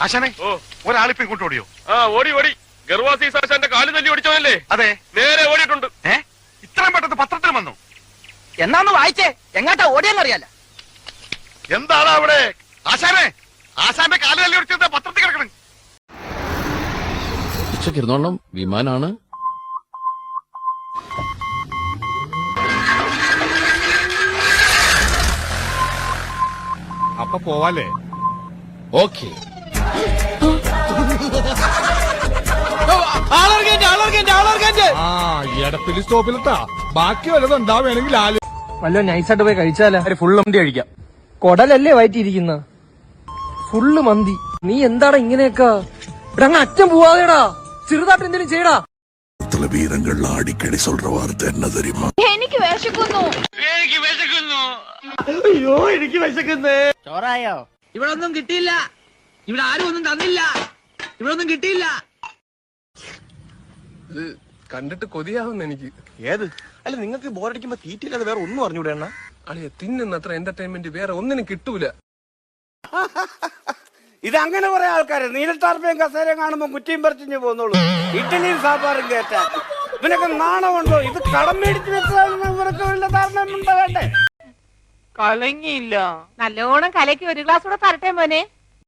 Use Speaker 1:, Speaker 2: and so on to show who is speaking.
Speaker 1: ആശാനെ ഒരാളിപ്പോ ഇങ്ങോട്ട് ഓടിയോ?
Speaker 2: ഓടി ഓടി. ഗർവാസി ആശാന്റെ കാല് തല്ലി ഓടിച്ചോന്നല്ലേ?
Speaker 1: അതെ,
Speaker 2: നേരെ ഓടിയിട്ടുണ്ട്.
Speaker 1: ഇത്രയും പെട്ടെന്ന് പത്രത്തിൽ വന്നു.
Speaker 3: എന്നാന്ന് വായിച്ചേ, എങ്ങാട്ടാ ഓടിയെന്നറിയാല.
Speaker 1: എന്താണ് അവിടെ? ആശാനെ, ആശാന്റെ കാല് തല്ലി ഓടിച്ചത് പത്രത്തിൽ കിടക്കണം.
Speaker 4: ഉച്ചക്കിരുന്നോണം വിമാനാണ്.
Speaker 5: അപ്പൊ പോവാല്ലേ?
Speaker 4: ഓക്കെ.
Speaker 5: എടപ്പില് സ്റ്റോപ്പിലിട്ടാ ബാക്കി വല്ലതും ഉണ്ടാവുകയാണെങ്കിൽ
Speaker 3: വല്ലോ നൈസായിട്ട് പോയി കഴിച്ചാലാ? ഫുള്ള് മന്തി കഴിക്കാം. കൊടലല്ലേ വയറ്റിയിരിക്കുന്ന ഫുള്ള് മന്തി. നീ എന്താടാ ഇങ്ങനെയൊക്കെ? ഇവിടെ അങ്ങ് അറ്റം പോവാതെടാ, ചെറുതായിട്ട് എന്തെങ്കിലും ചെയ്യടാ.
Speaker 6: വീരങ്ങൾ അടിക്കടി சொல்ற വാർത്ത என்ன தெரியுமா?
Speaker 7: എനിക്ക് വിശക്കുന്നു.
Speaker 3: അയ്യോ എനിക്ക് വിശക്കുന്നേ. ചോറായോ? ഇവിടെ ഒന്നും കിട്ടിയില്ല, ഇവിടെ ആരും ഒന്നും തന്നില്ല, ഇവിടെ ഒന്നും കിട്ടിയില്ല.
Speaker 2: കണ്ടിട്ട് കൊതിയാവുന്ന എനിക്ക്.
Speaker 1: ഏത്? അല്ല, നിങ്ങൾക്ക് ബോറടിക്കുമ്പോ തീറ്റില്ലാതെ വേറെ ഒന്നും അറിഞ്ഞൂടെ എണ്ണ?
Speaker 2: അളിയ തിന്നുന്നത്ര എന്റർടൈൻമെന്റ് വേറെ ഒന്നിനും കിട്ടൂല.
Speaker 8: ഇതങ്ങനെ കുറെ ആൾക്കാര് നീലത്താർപ്പയും കസേരയും കാണുമ്പോ കുറ്റിയും പറിച്ചു പോന്നോളൂ. ഇഡ്ഡലിയും സാമ്പാറും കേട്ടാ ഇവനൊക്കെ നാണമുണ്ടോ? ഇത് കടം മേടിച്ചു വെച്ചാൽ ധാരണ വേണ്ടേ?
Speaker 3: കലങ്ങിയില്ല.
Speaker 7: നല്ലോണം കലക്കി ഒരു ഗ്ലാസ് കൂടെ തരട്ടെ മോനെ.